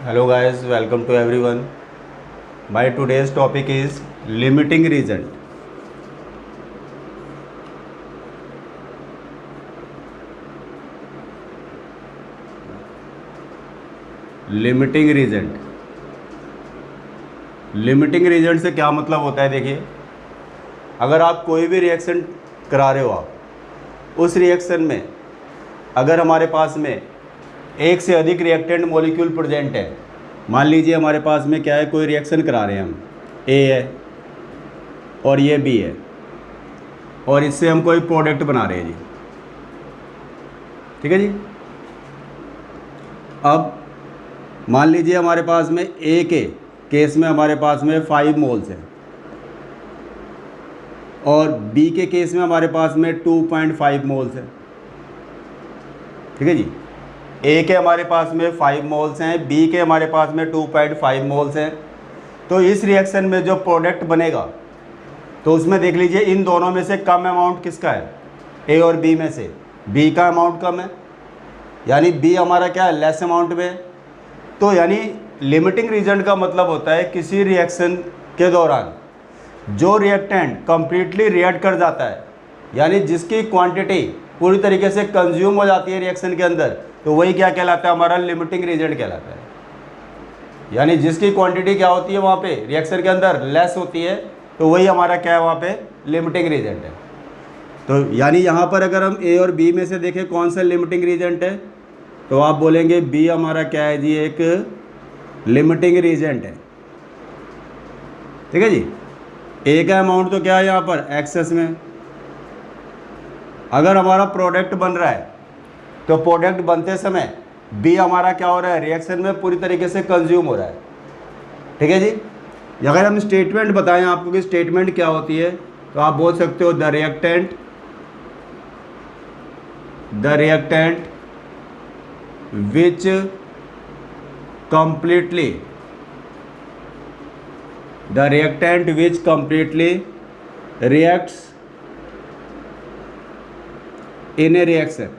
Hello guys, welcome to everyone. My today's topic is limiting reagent. Limiting reagent. Limiting reagent से क्या मतलब होता है? देखिए, अगर आप कोई भी रिएक्शन करा रहे हो, आप उस रिएक्शन में अगर हमारे पास में एक से अधिक रिएक्टेंट मॉलिक्यूल प्रेजेंट है, मान लीजिए हमारे पास में क्या है, कोई रिएक्शन करा रहे हैं हम, ए है और ये बी है और इससे हम कोई प्रोडक्ट बना रहे हैं जी, ठीक है जी। अब मान लीजिए हमारे पास में ए के केस में हमारे पास में 5 मोल्स हैं और बी के केस में हमारे पास में 2.5 मोल्स हैं, ठीक है जी। ए के हमारे पास में 5 मोल्स हैं, बी के हमारे पास में 2.5 मोल्स हैं। तो इस रिएक्शन में जो प्रोडक्ट बनेगा तो उसमें देख लीजिए इन दोनों में से कम अमाउंट किसका है? ए और बी में से बी का अमाउंट कम है, यानी बी हमारा क्या है, लेस अमाउंट में है। तो यानी लिमिटिंग रीजेंट का मतलब होता है किसी रिएक्शन के दौरान जो रिएक्टेंट कंप्लीटली रिएक्ट कर जाता है, यानी जिसकी क्वांटिटी पूरी तरीके से कंज्यूम हो जाती है रिएक्शन के अंदर, तो वही क्या कहलाता है? हमारा लिमिटिंग रीजेंट कहलाता है। यानी जिसकी क्वांटिटी क्या होती है वहाँ पे रिएक्शन के अंदर लेस होती है, तो वही हमारा क्या है वहाँ पे लिमिटिंग रीजेंट है। तो यानी यहाँ पर अगर हम ए और बी में से देखें कौन सा लिमिटिंग रीजेंट है, तो आप बोलेंगे बी हमारा क्या है जी, एक लिमिटिंग रीजेंट है, ठीक है जी। ए का अमाउंट तो क्या है यहाँ पर एक्सेस में। अगर हमारा प्रोडक्ट बन रहा है तो प्रोडक्ट बनते समय बी हमारा क्या हो रहा है, रिएक्शन में पूरी तरीके से कंज्यूम हो रहा है, ठीक है जी। अगर हम स्टेटमेंट बताएं आपको कि स्टेटमेंट क्या होती है, तो आप बोल सकते हो the reactant which completely reacts in a reaction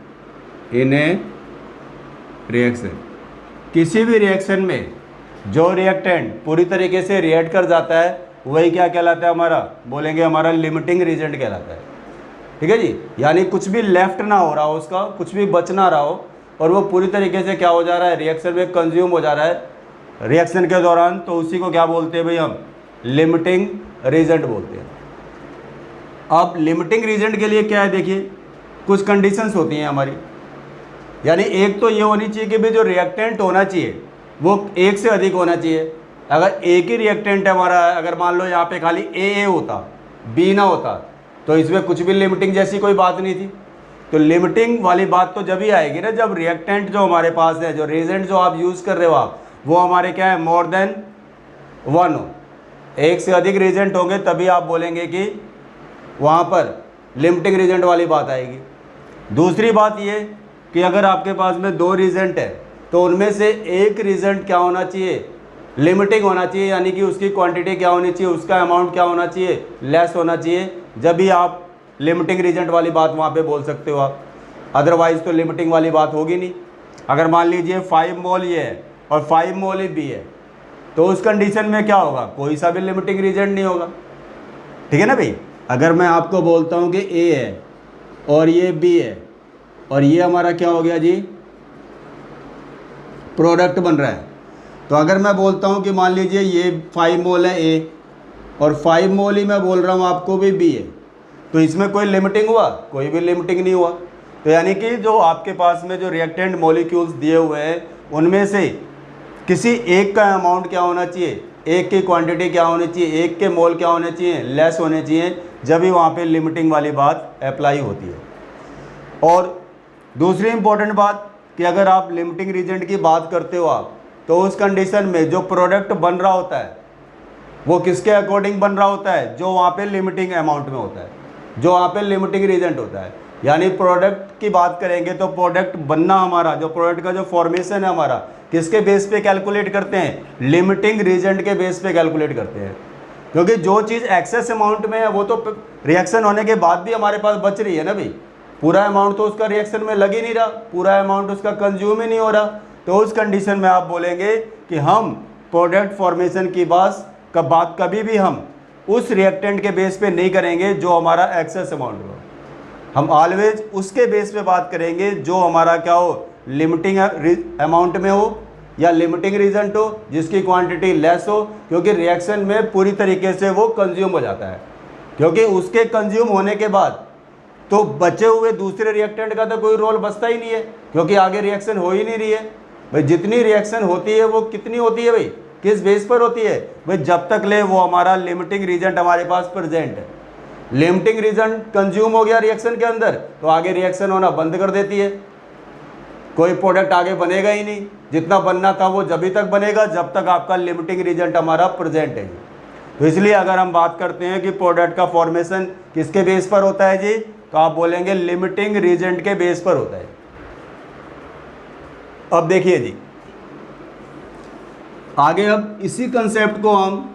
किसी भी रिएक्शन में जो रिएक्टेंट पूरी तरीके से रिएक्ट कर जाता है वही क्या कहलाता है? हमारा बोलेंगे हमारा लिमिटिंग रीजेंट कहलाता है, ठीक है जी। यानी कुछ भी लेफ्ट ना हो रहा हो, उसका कुछ भी बच ना रहा हो और वो पूरी तरीके से क्या हो जा रहा है, रिएक्शन में कंज्यूम हो जा रहा है रिएक्शन के दौरान, तो उसी को क्या बोलते हैं भाई? हम लिमिटिंग रीजेंट बोलते हैं। अब लिमिटिंग रीजेंट के लिए क्या है, देखिए कुछ कंडीशंस होती हैं हमारी। यानी एक तो ये होनी चाहिए कि भाई जो रिएक्टेंट होना चाहिए वो एक से अधिक होना चाहिए। अगर एक ही रिएक्टेंट हमारा है, अगर मान लो यहाँ पे खाली ए होता, बी ना होता, तो इसमें कुछ भी लिमिटिंग जैसी कोई बात नहीं थी। तो लिमिटिंग वाली बात तो जब ही आएगी ना, जब रिएक्टेंट जो हमारे पास है, जो रिएजेंट जो आप यूज़ कर रहे हो आप, वो हमारे क्या है, मोर देन 1 हो, एक से अधिक रिएजेंट होंगे, तभी आप बोलेंगे कि वहाँ पर लिमिटिंग रिएजेंट वाली बात आएगी। दूसरी बात ये कि अगर आपके पास में 2 रिएजेंट है तो उनमें से एक रिएजेंट क्या होना चाहिए, लिमिटिंग होना चाहिए, यानी कि उसकी क्वांटिटी क्या होनी चाहिए, उसका अमाउंट क्या होना चाहिए, लेस होना चाहिए, जब भी आप लिमिटिंग रीजेंट वाली बात वहाँ पे बोल सकते हो आप। अदरवाइज़ तो लिमिटिंग वाली बात होगी नहीं। अगर मान लीजिए 5 मोल ये है और 5 मोल ही बी है, तो उस कंडीशन में क्या होगा, कोई सा भी लिमिटिंग रीजेंट नहीं होगा, ठीक है ना भाई। अगर मैं आपको बोलता हूँ कि ए है और ये बी है और ये हमारा क्या हो गया जी, प्रोडक्ट बन रहा है, तो अगर मैं बोलता हूँ कि मान लीजिए ये 5 मोल है ए और 5 मोल ही मैं बोल रहा हूँ आपको भी बी है, तो इसमें कोई लिमिटिंग हुआ? कोई भी लिमिटिंग नहीं हुआ। तो यानी कि जो आपके पास में जो रिएक्टेंट मॉलिक्यूल्स दिए हुए हैं उनमें से किसी एक का अमाउंट क्या होना चाहिए, एक की क्वांटिटी क्या होनी चाहिए, एक के मोल क्या होने चाहिए, लेस होने चाहिए, जब भी वहाँ पे लिमिटिंग वाली बात अप्लाई होती है। और दूसरी इंपॉर्टेंट बात कि अगर आप लिमिटिंग रीजेंट की बात करते हो आप, तो उस कंडीशन में जो प्रोडक्ट बन रहा होता है वो किसके अकॉर्डिंग बन रहा होता है, जो वहाँ पे लिमिटिंग अमाउंट में होता है, जो वहाँ पे लिमिटिंग रीजेंट होता है। यानी प्रोडक्ट की बात करेंगे तो प्रोडक्ट बनना हमारा, जो प्रोडक्ट का जो फॉर्मेशन है हमारा, किसके बेस पे कैलकुलेट करते हैं, लिमिटिंग रीजेंट के बेस पे कैलकुलेट करते हैं। क्योंकि जो चीज़ एक्सेस अमाउंट में है वो तो रिएक्शन होने के बाद भी हमारे पास बच रही है ना भाई, पूरा अमाउंट तो उसका रिएक्शन में लग ही नहीं रहा, पूरा अमाउंट उसका कंज्यूम ही नहीं हो रहा, तो उस कंडीशन में आप बोलेंगे कि हम प्रोडक्ट फॉर्मेशन की बात कभी भी हम उस रिएक्टेंट के बेस पे नहीं करेंगे जो हमारा एक्सेस अमाउंट हो। हम ऑलवेज उसके बेस पे बात करेंगे जो हमारा क्या हो, लिमिटिंग अमाउंट में हो या लिमिटिंग रीजन हो, जिसकी क्वांटिटी लेस हो, क्योंकि रिएक्शन में पूरी तरीके से वो कंज्यूम हो जाता है। क्योंकि उसके कंज्यूम होने के बाद तो बचे हुए दूसरे रिएक्टेंट का तो कोई रोल बचता ही नहीं है, क्योंकि आगे रिएक्शन हो ही नहीं रही है। भाई जितनी रिएक्शन होती है वो कितनी होती है भाई, किस बेस पर होती है भाई, जब तक ले वो हमारा लिमिटिंग रीजन हमारे पास प्रेजेंट है। लिमिटिंग रीजन कंज्यूम हो गया रिएक्शन के अंदर तो आगे रिएक्शन होना बंद कर देती है, कोई प्रोडक्ट आगे बनेगा ही नहीं। जितना बनना था वो जब तक बनेगा जब तक आपका लिमिटिंग रीजन हमारा प्रेजेंट है। तो इसलिए अगर हम बात करते हैं कि प्रोडक्ट का फॉर्मेशन किसके बेस पर होता है जी, तो आप बोलेंगे लिमिटिंग रीजन के बेस पर होता है। अब देखिए जी आगे, अब इसी कंसेप्ट को हम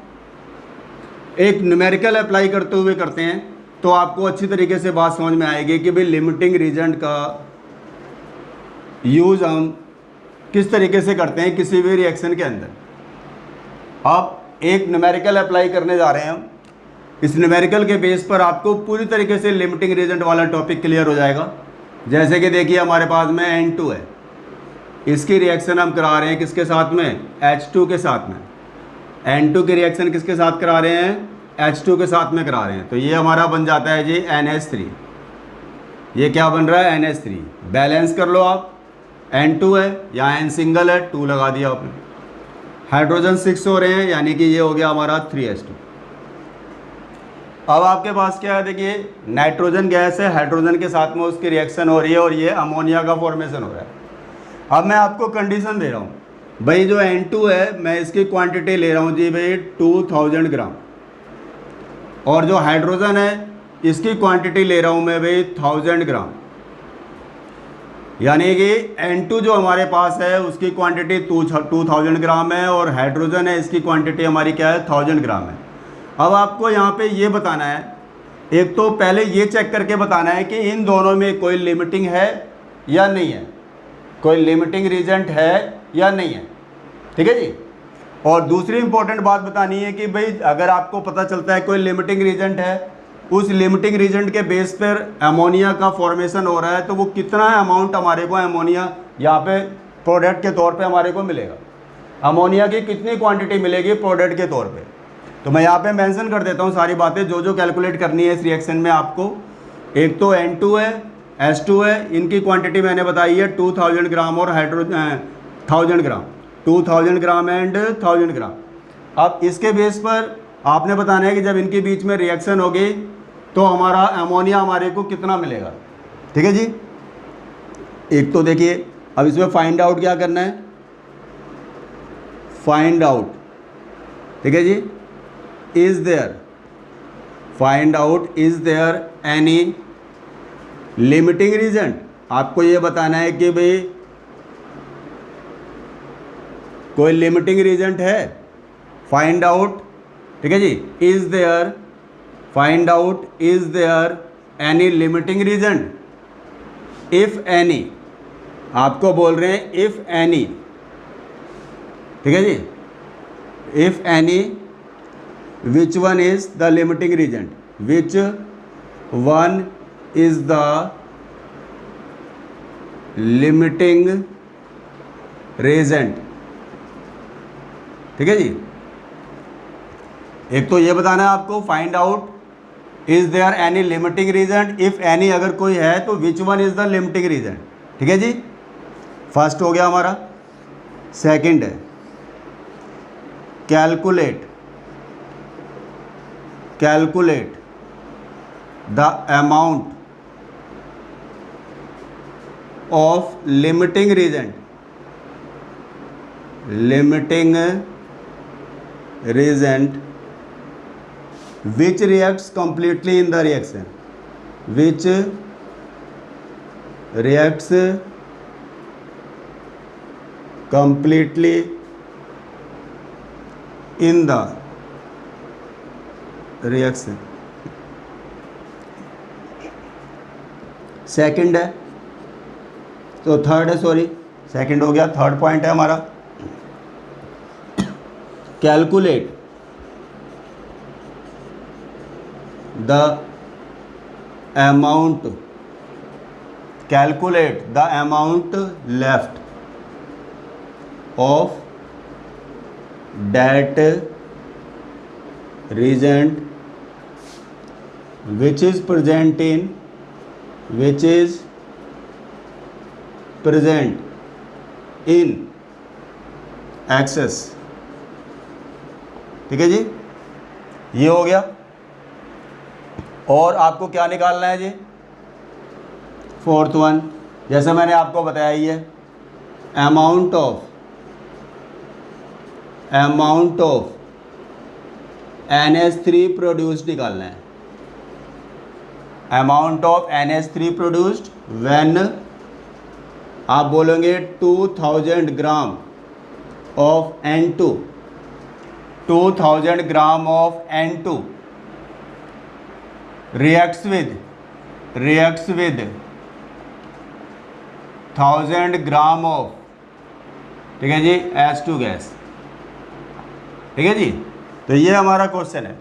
एक न्यूमेरिकल अप्लाई करते हुए करते हैं तो आपको अच्छी तरीके से बात समझ में आएगी कि भाई लिमिटिंग रीजन का यूज़ हम किस तरीके से करते हैं किसी भी रिएक्शन के अंदर। आप एक न्यूमेरिकल अप्लाई करने जा रहे हैं हम, इस न्यूमेरिकल के बेस पर आपको पूरी तरीके से लिमिटिंग रीजन वाला टॉपिक क्लियर हो जाएगा। जैसे कि देखिए हमारे पास में N2 है, इसकी रिएक्शन हम करा रहे हैं किसके साथ में, H2 के साथ में। N2 की रिएक्शन किसके साथ करा रहे हैं, H2 के साथ में करा रहे हैं। तो ये हमारा बन जाता है जी NH3। ये क्या बन रहा है, NH3। बैलेंस कर लो आप, N2 है, यहाँ N सिंगल है, 2 लगा दिया आपने। हाइड्रोजन 6 हो रहे हैं, यानी कि ये हो गया हमारा 3H2। अब आपके पास क्या है, देखिए नाइट्रोजन गैस है, हाइड्रोजन के साथ में उसकी रिएक्शन हो रही है और ये अमोनिया का फॉर्मेशन हो रहा है। अब मैं आपको कंडीशन दे रहा हूँ भाई, जो N2 है मैं इसकी क्वांटिटी ले रहा हूँ जी भाई 2000 ग्राम, और जो हाइड्रोजन है इसकी क्वांटिटी ले रहा हूँ मैं भाई 1000 ग्राम। यानी कि N2 जो हमारे पास है उसकी क्वांटिटी 2000 ग्राम है और हाइड्रोजन है इसकी क्वांटिटी हमारी क्या है, 1000 ग्राम है। अब आपको यहाँ पे ये बताना है, एक तो पहले ये चेक करके बताना है कि इन दोनों में कोई लिमिटिंग है या नहीं है, कोई लिमिटिंग रीजेंट है या नहीं है, ठीक है जी। और दूसरी इंपॉर्टेंट बात बतानी है कि भाई अगर आपको पता चलता है कोई लिमिटिंग रीजेंट है, उस लिमिटिंग रीजेंट के बेस पर अमोनिया का फॉर्मेशन हो रहा है, तो वो कितना अमाउंट हमारे को अमोनिया यहाँ पे प्रोडक्ट के तौर पे हमारे को मिलेगा, अमोनिया की कितनी क्वांटिटी मिलेगी प्रोडक्ट के तौर पे। तो मैं यहाँ पे मेंशन कर देता हूँ सारी बातें जो जो कैलकुलेट करनी है इस रिएक्शन में आपको। एक तो N2 है, H2 है, इनकी क्वांटिटी मैंने बताई है 2000 ग्राम और 1000 ग्राम, 2000 ग्राम एंड 1000 ग्राम। अब इसके बेस पर आपने बताना है कि जब इनके बीच में रिएक्शन होगी तो हमारा अमोनिया हमारे को कितना मिलेगा, ठीक है जी। एक तो देखिए अब इसमें फाइंड आउट क्या करना है, फाइंड आउट, ठीक है जी, is there, find out is there any limiting reagent. आपको ये बताना है कि भाई कोई लिमिटिंग रीजन है, फाइंड आउट, ठीक है जी, is there, find out is there any limiting reagent, if any, आपको बोल रहे हैं इफ एनी, ठीक है जी, if any, which one is the limiting reagent, which one is the limiting reagent, ठीक है जी। एक तो ये बताना है आपको, find out is there any limiting reagent, if any अगर कोई है तो which one is the limiting reagent, ठीक है जी। फर्स्ट हो गया हमारा। सेकंड है calculate, calculate the amount of limiting reagent, limiting reagent which reacts completely in the reaction, which reacts completely in the reaction। Second है, तो थर्ड है, सॉरी सेकंड हो गया। थर्ड पॉइंट है हमारा calculate the amount left of that reagent which is present in excess। ठीक है जी, ये हो गया। और आपको क्या निकालना है जी, फोर्थ वन, जैसे मैंने आपको बताया ही है, अमाउंट ऑफ NH3 प्रोड्यूस्ड निकालना है। Amount of NH3 produced when आप बोलेंगे 2000 ग्राम of N2, 2000 gram of N2 reacts with 1000 gram of, ठीक है जी, H2 गैस। ठीक है जी, तो ये हमारा क्वेश्चन है।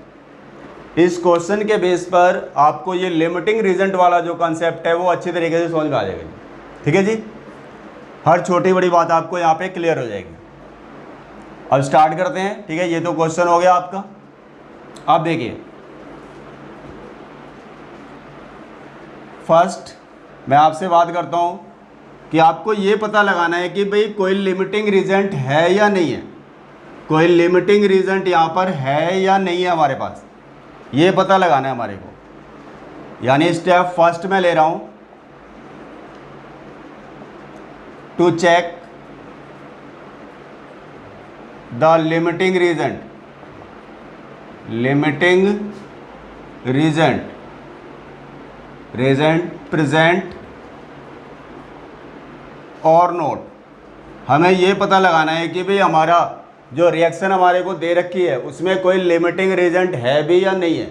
इस क्वेश्चन के बेस पर आपको ये लिमिटिंग रीजेंट वाला जो कॉन्सेप्ट है वो अच्छी तरीके से समझ में आ जाएगा। ठीक है जी, हर छोटी बड़ी बात आपको यहाँ पे क्लियर हो जाएगी। अब स्टार्ट करते हैं। ठीक है, ये तो क्वेश्चन हो गया आपका। अब देखिए, फर्स्ट मैं आपसे बात करता हूँ कि आपको ये पता लगाना है कि भाई कोई लिमिटिंग रीजेंट है या नहीं है, कोई लिमिटिंग रीजेंट यहाँ पर है या नहीं है हमारे पास, ये पता लगाना है हमारे को। यानी स्टेप फर्स्ट में ले रहा हूं, to check the limiting reagent present और नोट। हमें ये पता लगाना है कि भाई हमारा जो रिएक्शन हमारे को दे रखी है उसमें कोई लिमिटिंग रीजेंट है भी या नहीं है।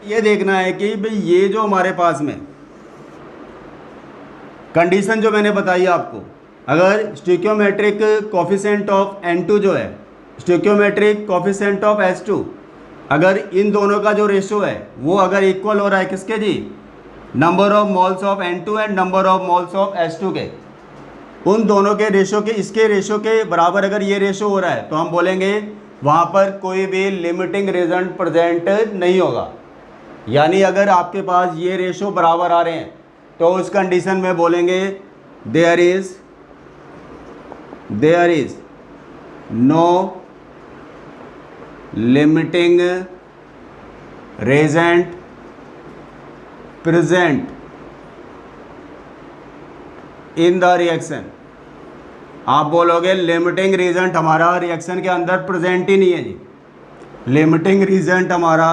ये देखना है कि भाई ये जो हमारे पास में कंडीशन जो मैंने बताई आपको, अगर स्टोइकियोमेट्रिक कोफिशिएंट ऑफ N2 जो है, स्टोइकियोमेट्रिक कोफिशिएंट ऑफ H2, अगर इन दोनों का जो रेशो है वो अगर इक्वल हो रहा है किसके जी, number of moles of N2 and number of moles of H2 के, उन दोनों के रेशो के, इसके रेशो के बराबर अगर ये रेशो हो रहा है तो हम बोलेंगे वहाँ पर कोई भी लिमिटिंग रीजेंट प्रेजेंट नहीं होगा। यानी अगर आपके पास ये रेशो बराबर आ रहे हैं तो उस कंडीशन में बोलेंगे there is no limiting reagent present in the reaction. आप बोलोगे लिमिटिंग रीजेंट हमारा रिएक्शन के अंदर प्रेजेंट ही नहीं है जी, लिमिटिंग रीजेंट हमारा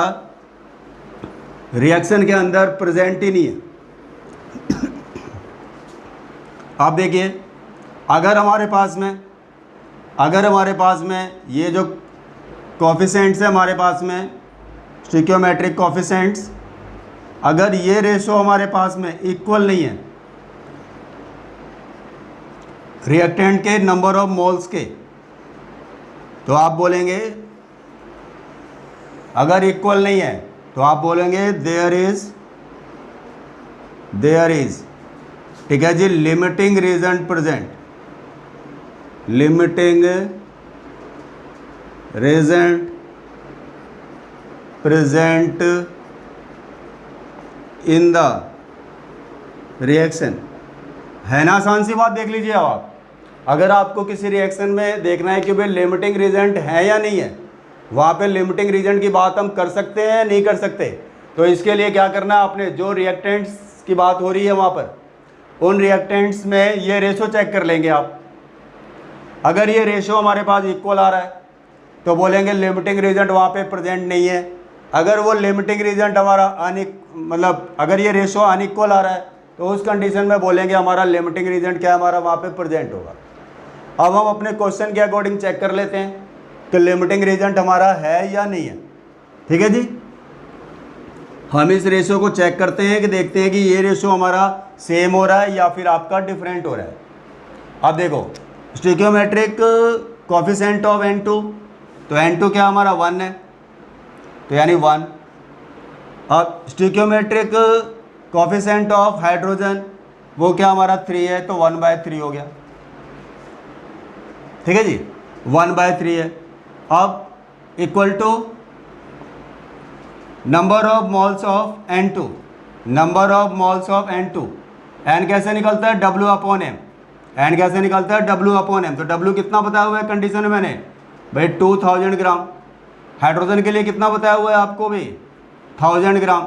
रिएक्शन के अंदर प्रेजेंट ही नहीं है। आप देखिए, अगर हमारे पास में ये जो कोफिशिएंट्स है हमारे पास में स्टोइकियोमेट्रिक कोफिशिएंट्स, अगर ये रेशो हमारे पास में इक्वल नहीं है रिएक्टेंट के नंबर ऑफ मोल्स के, तो आप बोलेंगे, अगर इक्वल नहीं है तो आप बोलेंगे देयर इज, ठीक है जी, limiting reagent present, limiting reagent present in the reaction. है ना आसान सी बात। देख लीजिए, अब आप अगर आपको किसी रिएक्शन में देखना है कि भाई लिमिटिंग रीजेंट है या नहीं है, वहाँ पे लिमिटिंग रीजेंट की बात हम कर सकते हैं नहीं कर सकते, तो इसके लिए क्या करना है, आपने जो रिएक्टेंट्स की बात हो रही है वहाँ पर उन रिएक्टेंट्स में ये रेशो चेक कर लेंगे आप। अगर ये रेशो हमारे पास इक्वल आ रहा है तो बोलेंगे लिमिटिंग रीजेंट वहाँ पे प्रेजेंट नहीं है। अगर वो लिमिटिंग रीजेंट हमारा अगर ये रेशो अनइक्वल आ रहा है तो उस कंडीशन में बोलेंगे हमारा लिमिटिंग रीजेंट क्या है, हमारा वहाँ पे प्रेजेंट होगा। अब हम अपने क्वेश्चन के अकॉर्डिंग चेक कर लेते हैं कि लिमिटिंग रीजेंट हमारा है या नहीं है। ठीक है जी, हम इस रेशो को चेक करते हैं कि देखते हैं कि ये रेशो हमारा सेम हो रहा है या फिर आपका डिफरेंट हो रहा है। अब देखो स्टिक्योमेट्रिक कोफिशिएंट ऑफ N2, तो N2 क्या हमारा 1 है, तो यानी 1। अब स्टिक्योमेट्रिक कोफिशिएंट ऑफ हाइड्रोजन वो क्या हमारा 3 है, तो 1/3 हो गया। ठीक है जी, 1/3 है। अब equal to number of moles of N2, number of moles of N2, N कैसे निकलता है, W/M, N कैसे निकलता है, W/M। तो W कितना बताया हुआ है कंडीशन में मैंने भाई 2000 ग्राम। हाइड्रोजन के लिए कितना बताया हुआ है आपको भी 1000 ग्राम,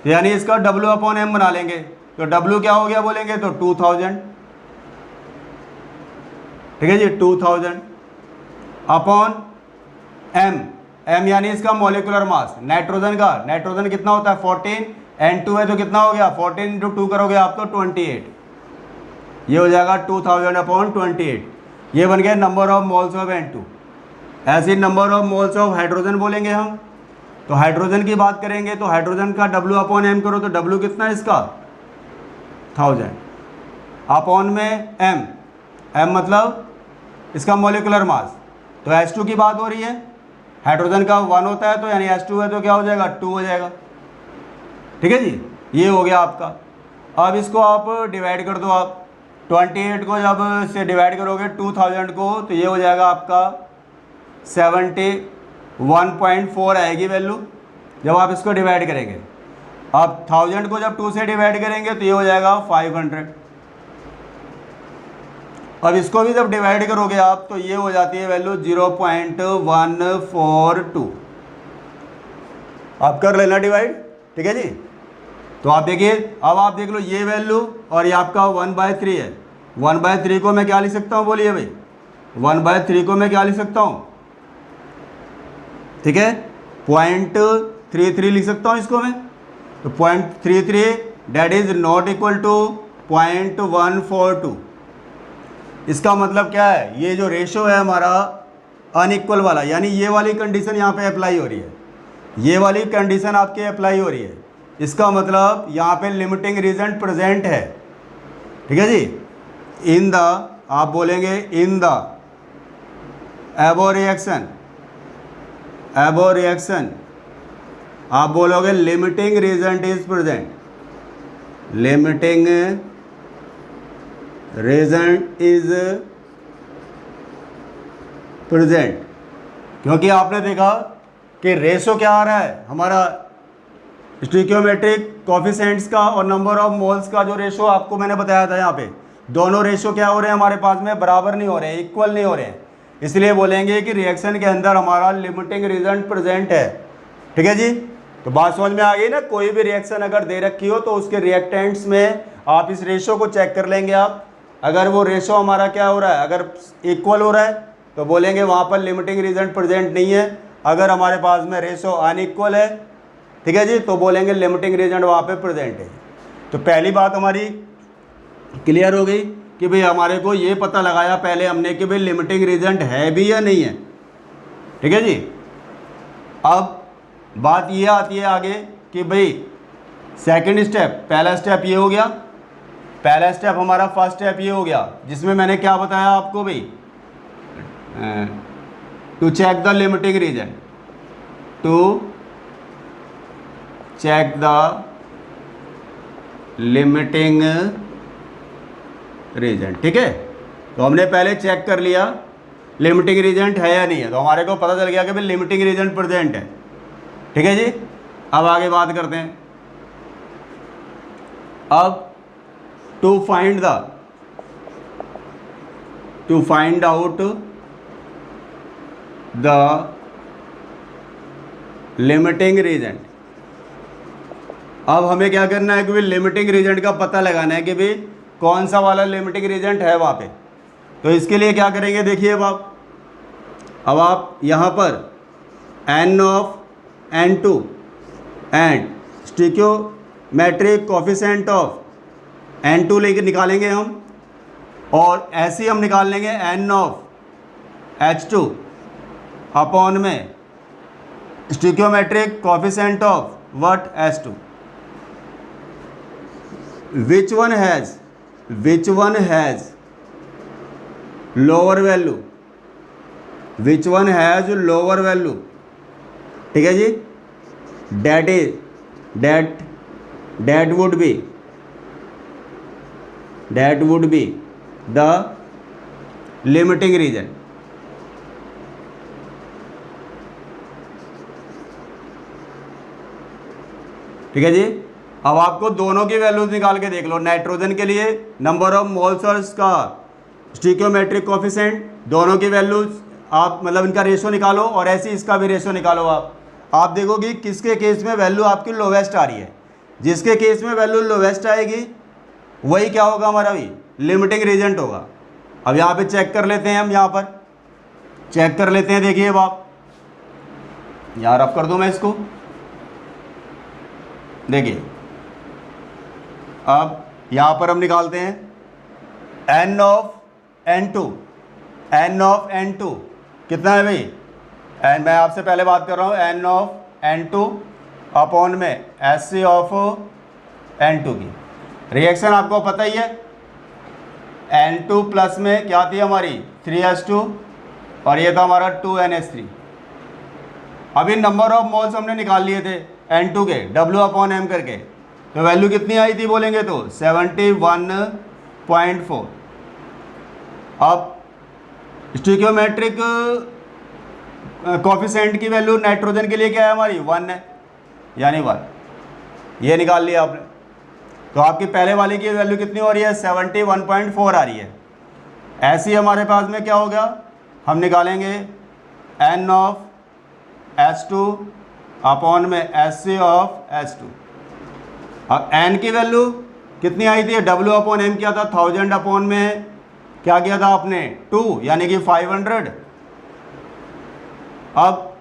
तो यानी इसका W/M बना लेंगे। तो W क्या हो गया बोलेंगे तो 2000, ठीक है जी, 2000 अपॉन M, M यानी इसका मॉलिक्यूलर मास। नाइट्रोजन कितना होता है 14, N2 है तो कितना हो गया 14 × 2 करोगे आप तो 28, ये हो जाएगा 2000/28। ये बन गया number of moles of N2। ऐसे ही number of moles of hydrogen बोलेंगे हम, तो हाइड्रोजन की बात करेंगे तो हाइड्रोजन का W/M करो तो W कितना है इसका 1000 अपॉन में M मतलब इसका मॉलिक्यूलर मास। तो H2 की बात हो रही है, हाइड्रोजन का 1 होता है तो यानी H2 है तो क्या हो जाएगा 2 हो जाएगा। ठीक है जी, ये हो गया आपका। अब इसको आप डिवाइड कर दो, आप 28 को जब से डिवाइड करोगे 2000 को तो ये हो जाएगा आपका 71.4 आएगी वैल्यू जब आप इसको डिवाइड करेंगे। अब 1000 को जब 2 से डिवाइड करेंगे तो ये हो जाएगा 500। अब इसको भी जब डिवाइड करोगे आप तो ये हो जाती है वैल्यू 0.142। आप कर लेना डिवाइड, ठीक है जी। तो आप देखिए, अब आप देख लो ये वैल्यू और ये आपका 1/3 है। 1/3 को मैं क्या लिख सकता हूँ बोलिए भाई, 1/3 को मैं क्या लिख सकता हूँ, ठीक है 0.33 लिख सकता हूँ इसको मैं। तो 0.33 that is not equal to 0.142। इसका मतलब क्या है, ये जो रेशो है हमारा अनइक्वल वाला, यानी ये वाली कंडीशन यहाँ पे अप्लाई हो रही है, ये वाली कंडीशन आपके अप्लाई हो रही है। इसका मतलब यहाँ पे लिमिटिंग रीजन प्रेजेंट है। ठीक है जी, इन द, आप बोलेंगे इन द एबो रिएक्शन, आप बोलोगे limiting reagent is present, limiting reagent is present. क्योंकि आपने देखा कि रेशो क्या आ रहा है हमारा स्टिक्योमेट्रिक कोफिशिएंट्स का और नंबर ऑफ मोल्स का जो रेशो आपको मैंने बताया था, यहाँ पे दोनों रेशो क्या हो रहे हैं हमारे पास में, बराबर नहीं हो रहे हैं, इक्वल नहीं हो रहे हैं। इसलिए बोलेंगे कि रिएक्शन के अंदर हमारा लिमिटिंग रीजन प्रेजेंट है। ठीक है जी, तो बात समझ में आ गई ना। कोई भी रिएक्शन अगर दे रखी हो तो उसके रिएक्टेंट्स में आप इस रेशो को चेक कर लेंगे आप। अगर वो रेशो हमारा क्या हो रहा है, अगर इक्वल हो रहा है तो बोलेंगे वहाँ पर लिमिटिंग रीजन प्रेजेंट नहीं है। अगर हमारे पास में रेशो अनइक्वल है, ठीक है जी, तो बोलेंगे लिमिटिंग रीजन वहाँ पे प्रेजेंट है। तो पहली बात हमारी क्लियर हो गई कि भाई हमारे को ये पता लगाया पहले हमने कि भाई लिमिटिंग रीजन है भी या नहीं है। ठीक है जी, अब बात ये आती है आगे कि भाई सेकंड स्टेप, पहला स्टेप ये हो गया, पहला स्टेप हमारा फर्स्ट स्टेप ये हो गया जिसमें मैंने क्या बताया आपको भाई, to check the limiting reagent, to check the limiting reagent. ठीक है, तो हमने पहले चेक कर लिया लिमिटिंग रीजन है या नहीं है, तो हमारे को पता चल गया कि भाई लिमिटिंग रीजन प्रेजेंट है। ठीक है जी, अब आगे बात करते हैं। अब to find out the limiting reagent, अब हमें क्या करना है कि भाई लिमिटिंग रीजन का पता लगाना है कि भाई कौन सा वाला लिमिटिंग रीजन है वहाँ पे। तो इसके लिए क्या करेंगे, देखिए अब आप यहाँ पर N of N2 and stoichiometric coefficient of N2 लेके निकालेंगे हम, और ऐसे ही हम निकाल लेंगे N ऑफ H2 अपॉन में stoichiometric coefficient of what H2। which one has lower value, which one has lower value, ठीक है जी, that is that would be the limiting reagent. ठीक है जी। अब आपको दोनों की वैल्यूज निकाल के देख लो। नाइट्रोजन के लिए नंबर ऑफ मोल्स का स्टिकियोमेट्रिक कोफिशिएंट, दोनों की वैल्यूज आप मतलब इनका रेशो निकालो, और ऐसे इसका भी रेशो निकालो। आप देखोगे किसके केस में वैल्यू आपकी लोवेस्ट आ रही है। जिसके केस में वैल्यू लोवेस्ट आएगी वही क्या होगा हमारा भी लिमिटिंग रीजेंट होगा। अब यहाँ पे चेक कर लेते हैं, हम यहाँ पर चेक कर लेते हैं। देखिए अब आप यहाँ रफ कर दूँ मैं इसको, देखिए अब यहाँ पर हम निकालते हैं n ऑफ n2 कितना है भाई, मैं आपसे पहले बात कर रहा हूँ n ऑफ n2 अपॉन में SC ऑफ n2 की। रिएक्शन आपको पता ही है, n2 प्लस में क्या थी हमारी 3H2 और ये था हमारा 2NH3। अभी नंबर ऑफ मोल्स हमने निकाल लिए थे n2 के W अपॉन m करके, तो वैल्यू कितनी आई थी बोलेंगे तो 71.4। अब स्टिकियोमेट्रिक कोफिशिएंट की वैल्यू नाइट्रोजन के लिए क्या है हमारी 1 है, यानी 1, ये निकाल लिया आपने। तो आपकी पहले वाले की वैल्यू कितनी हो रही है 71.4 आ रही है। ऐसी हमारे पास में क्या होगा, हम निकालेंगे n ऑफ H2 अपॉन में SC ऑफ H2। अब n की वैल्यू कितनी आई थी, W अपॉन m क्या था 1000 अपॉन में क्या किया था आपने 2, यानी कि 500। अब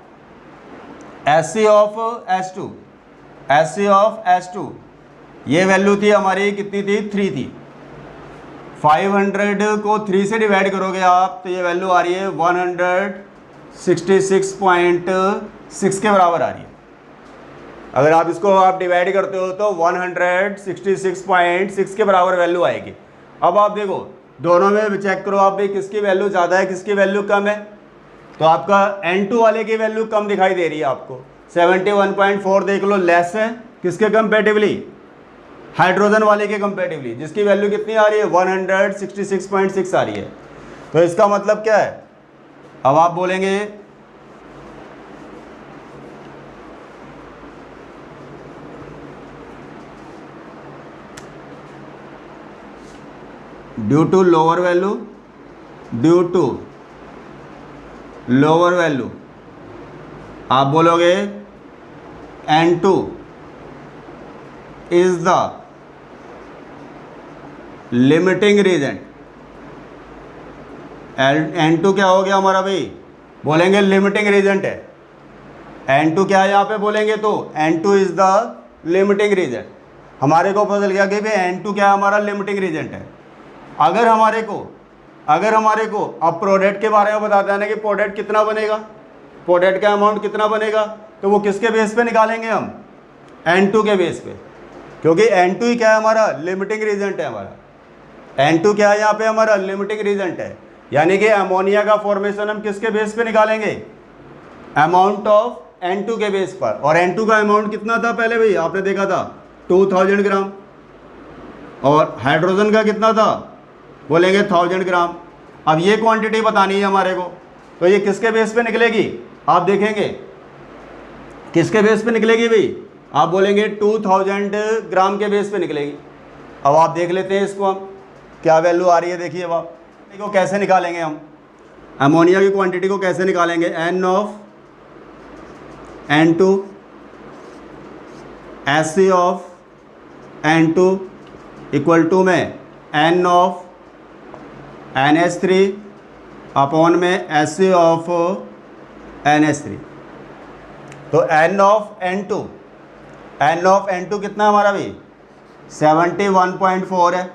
SC ऑफ H2 ये वैल्यू थी हमारी कितनी थी 3 थी। 500 को 3 से डिवाइड करोगे आप तो ये वैल्यू आ रही है 166.6 के बराबर आ रही है। अगर आप इसको आप डिवाइड करते हो तो 166.6 के बराबर वैल्यू आएगी। अब आप देखो दोनों में चेक करो आप भी किसकी वैल्यू ज़्यादा है किसकी वैल्यू कम है। तो आपका N2 वाले की वैल्यू कम दिखाई दे रही है आपको, 71.4 देख लो लेस है किसके कंपेटिवली, हाइड्रोजन वाले के कंपेटिवली, जिसकी वैल्यू कितनी आ रही है 166.6 आ रही है। तो इसका मतलब क्या है, अब आप बोलेंगे ड्यू टू लोअर वैल्यू आप बोलोगे N2 is the limiting reason. N2 क्या हो गया हमारा भाई, बोलेंगे लिमिटिंग रीजन है। N2 क्या है यहाँ पे बोलेंगे तो N2 is the limiting reason. हमारे को पता चल गया कि भाई N2 क्या है हमारा लिमिटिंग रीजन है। अगर हमारे को अब प्रोडक्ट के बारे में बताते हैं ना कि प्रोडक्ट कितना बनेगा, प्रोडक्ट का अमाउंट कितना बनेगा, तो वो किसके बेस पे निकालेंगे हम N2 के बेस पे, क्योंकि N2 ही क्या है हमारा लिमिटिंग रीजेंट है। हमारा N2 क्या है यहाँ पे हमारा लिमिटिंग रीजेंट है, यानी कि अमोनिया का फॉर्मेशन हम किसके बेस पे निकालेंगे, अमाउंट ऑफ N2 के बेस पर। और N2 का अमाउंट कितना था पहले भाई आपने देखा था 2000 ग्राम, और हाइड्रोजन का कितना था बोलेंगे 1000 ग्राम। अब ये क्वांटिटी बतानी है हमारे को, तो ये किसके बेस पे निकलेगी, आप देखेंगे किसके बेस पे निकलेगी भाई, आप बोलेंगे 2000 ग्राम के बेस पे निकलेगी। अब आप देख लेते हैं इसको हम क्या वैल्यू आ रही है। देखिए अब आप को कैसे निकालेंगे, हम अमोनिया की क्वांटिटी को कैसे निकालेंगे, N of N2 SC of N2 equal to में N ऑफ NH3 अपॉन में SC ऑफ NH3। तो N ऑफ N2 कितना हमारा भी 71.4 है।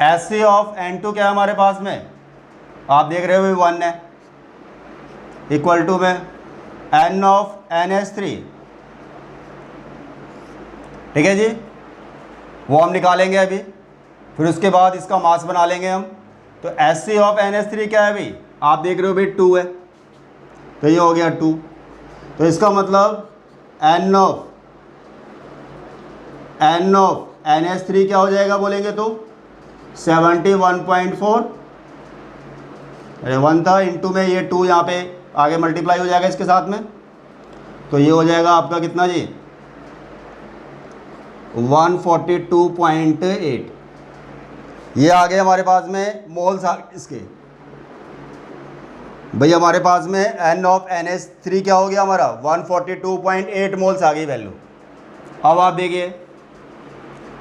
SC ऑफ N2 क्या है हमारे पास में, आप देख रहे हो 1 है, इक्वल टू में N ऑफ NH3, ठीक है जी, वो हम निकालेंगे अभी। फिर उसके बाद इसका मास बना लेंगे हम। तो Hc ऑफ NH3 क्या है भाई, आप देख रहे हो भाई 2 है, तो ये हो गया 2। तो इसका मतलब N ऑफ NH3 क्या हो जाएगा बोलेंगे तो 71.4, अरे 1 था इंटू में ये 2 यहाँ पे आगे मल्टीप्लाई हो जाएगा इसके साथ में, तो ये हो जाएगा आपका कितना जी 142.8। ये आ गए हमारे पास में मोल्स इसके भाई, हमारे पास में N ऑफ NH3 क्या हो गया हमारा 142.8 मोल्स आ गई वैल्यू। अब आप देखिए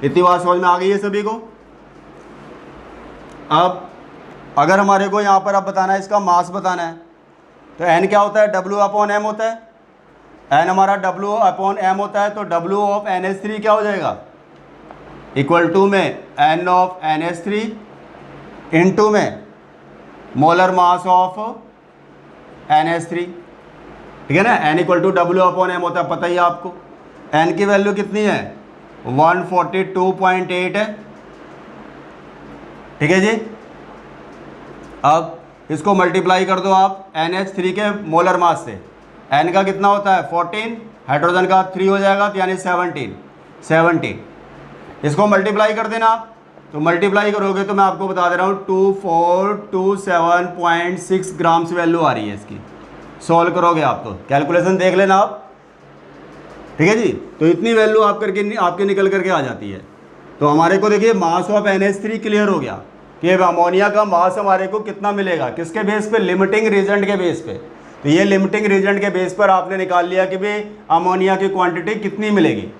इतनी बात समझ में आ गई है सभी को। अब अगर हमारे को यहाँ पर अब बताना है इसका मास बताना है, तो N क्या होता है W/M होता है, N हमारा W/M होता है, तो W ऑफ NH3 क्या हो जाएगा इक्वल टू में N ऑफ NH3 इंटू में मोलर मास ऑफ NH3, ठीक है ना। N इक्वल टू W/M होता है, पता ही है आपको। N की वैल्यू कितनी है 142.8 है, ठीक है जी। अब इसको मल्टीप्लाई कर दो आप NH3 के मोलर मास से। N का कितना होता है 14, हाइड्रोजन का 3 हो जाएगा, तो यानी 17। इसको मल्टीप्लाई कर देना आप, तो मल्टीप्लाई करोगे तो मैं आपको बता दे रहा हूँ 2427.6 ग्राम्स वैल्यू आ रही है इसकी। सॉल्व करोगे आप तो कैलकुलेशन देख लेना आप, ठीक है जी। तो इतनी वैल्यू आप करके आपके निकल करके आ जाती है। तो हमारे को देखिए मास ऑफ NH3 क्लियर हो गया कि अमोनिया का मास हमारे को कितना मिलेगा, किसके बेस पे, लिमिटिंग रीजेंट के बेस पे। तो ये लिमिटिंग रीजेंट के बेस पर आपने निकाल लिया कि भाई अमोनिया की क्वांटिटी कितनी मिलेगी।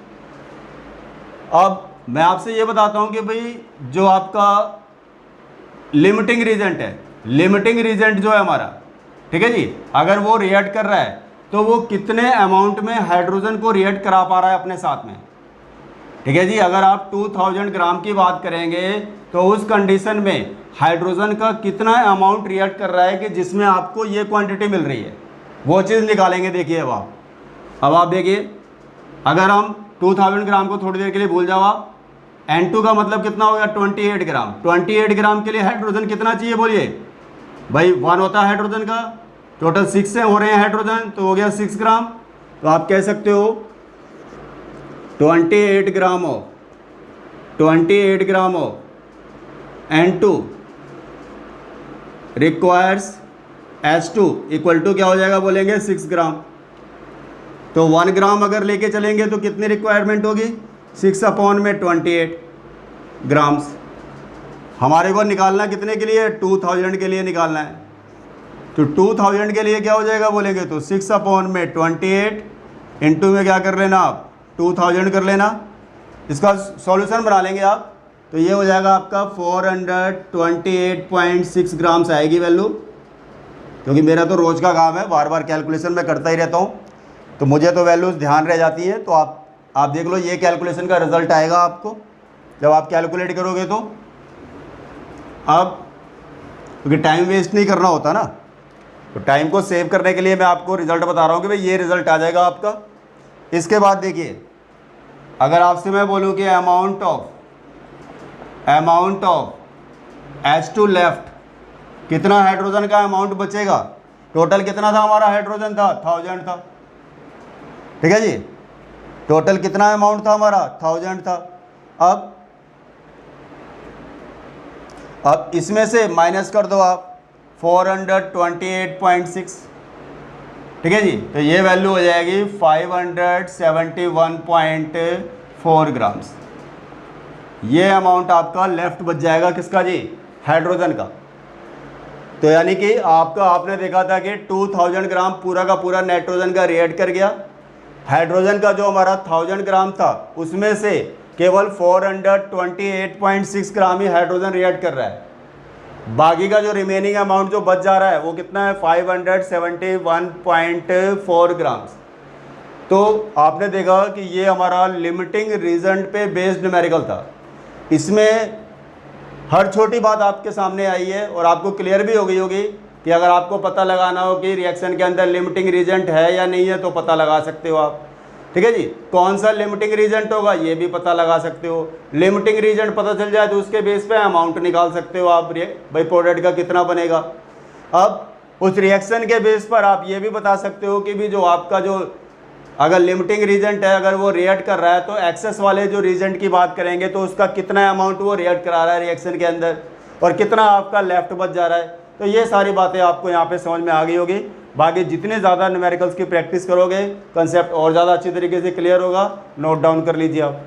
अब मैं आपसे ये बताता हूँ कि भाई जो आपका लिमिटिंग रीजेंट है, लिमिटिंग रीजेंट जो है हमारा, ठीक है जी, अगर वो रिएक्ट कर रहा है तो वो कितने अमाउंट में हाइड्रोजन को रिएक्ट करा पा रहा है अपने साथ में, ठीक है जी। अगर आप 2000 ग्राम की बात करेंगे तो उस कंडीशन में हाइड्रोजन का कितना अमाउंट रिएक्ट कर रहा है कि जिसमें आपको ये क्वांटिटी मिल रही है, वो चीज़ निकालेंगे। देखिए अब आप देखिए, अगर हम 2000 ग्राम को थोड़ी देर के लिए भूल जाओ आप, N2 का मतलब कितना हो गया 28 ग्राम। 28 ग्राम के लिए हाइड्रोजन कितना चाहिए बोलिए भाई, 1 होता है हाइड्रोजन का, टोटल 6 से हो रहे हैं हाइड्रोजन, तो हो गया 6 ग्राम। तो आप कह सकते हो 28 gram of N2 requires H2 equal to क्या हो जाएगा बोलेंगे 6 ग्राम। तो 1 ग्राम अगर लेके चलेंगे तो कितनी रिक्वायरमेंट होगी 6/28 ग्राम्स। हमारे को निकालना कितने के लिए 2000 के लिए निकालना है, तो 2000 के लिए क्या हो जाएगा बोलेंगे तो 6/28 इंटू में क्या कर लेना आप 2000 कर लेना। इसका सॉल्यूशन बना लेंगे आप, तो ये हो जाएगा आपका 428.6 ग्राम्स आएगी वैल्यू। क्योंकि मेरा तो रोज़ का काम है, बार बार कैलकुलेशन मैं करता ही रहता हूँ, तो मुझे तो वैल्यूज़ ध्यान रह जाती है। तो आप देख लो, ये कैलकुलेशन का रिजल्ट आएगा आपको जब आप कैलकुलेट करोगे। तो अब क्योंकि टाइम वेस्ट नहीं करना होता ना, तो टाइम को सेव करने के लिए मैं आपको रिजल्ट बता रहा हूँ कि भाई ये रिजल्ट आ जाएगा आपका। इसके बाद देखिए, अगर आपसे मैं बोलूँ कि अमाउंट ऑफ H2 लेफ्ट, कितना हाइड्रोजन का अमाउंट बचेगा, टोटल कितना था हमारा हाइड्रोजन था 1000 था, ठीक है जी। टोटल कितना अमाउंट था हमारा 1000 था। अब इसमें से माइनस कर दो आप 428.6, ठीक है जी। तो ये वैल्यू हो जाएगी 571.4 ग्राम्स। ये अमाउंट आपका लेफ्ट बच जाएगा, किसका जी, हाइड्रोजन का। तो यानी कि आपने देखा था कि 2000 ग्राम पूरा का पूरा नाइट्रोजन का रिएक्ट कर गया। हाइड्रोजन का जो हमारा 1000 ग्राम था उसमें से केवल 428.6 ग्राम ही हाइड्रोजन रिएक्ट कर रहा है। बाकी का जो रिमेनिंग अमाउंट जो बच जा रहा है वो कितना है 571.4 ग्राम्स। तो आपने देखा कि ये हमारा लिमिटिंग रीजंट पे बेस्ड न्यूमेरिकल था। इसमें हर छोटी बात आपके सामने आई है और आपको क्लियर भी हो गई होगी कि अगर आपको पता लगाना हो कि रिएक्शन के अंदर लिमिटिंग रीजेंट है या नहीं है तो पता लगा सकते हो आप। ठीक है जी। कौन सा लिमिटिंग रीजेंट होगा ये भी पता लगा सकते हो। लिमिटिंग रीजेंट पता चल जाए तो उसके बेस पे अमाउंट निकाल सकते हो आप, भाई प्रोडक्ट का कितना बनेगा। अब उस रिएक्शन के बेस पर आप ये भी बता सकते हो कि भी जो आपका जो अगर लिमिटिंग रीजेंट है, अगर वो रिएक्ट कर रहा है तो एक्सेस वाले जो रीजेंट की बात करेंगे तो उसका कितना अमाउंट वो रिएक्ट करा रहा है रिएक्शन के अंदर और कितना आपका लेफ्ट बच जा रहा है। तो ये सारी बातें आपको यहाँ पे समझ में आ गई होगी। बाकी जितने ज़्यादा न्यूमेरिकल्स की प्रैक्टिस करोगे कंसेप्ट और ज़्यादा अच्छी तरीके से क्लियर होगा। नोट डाउन कर लीजिए आप।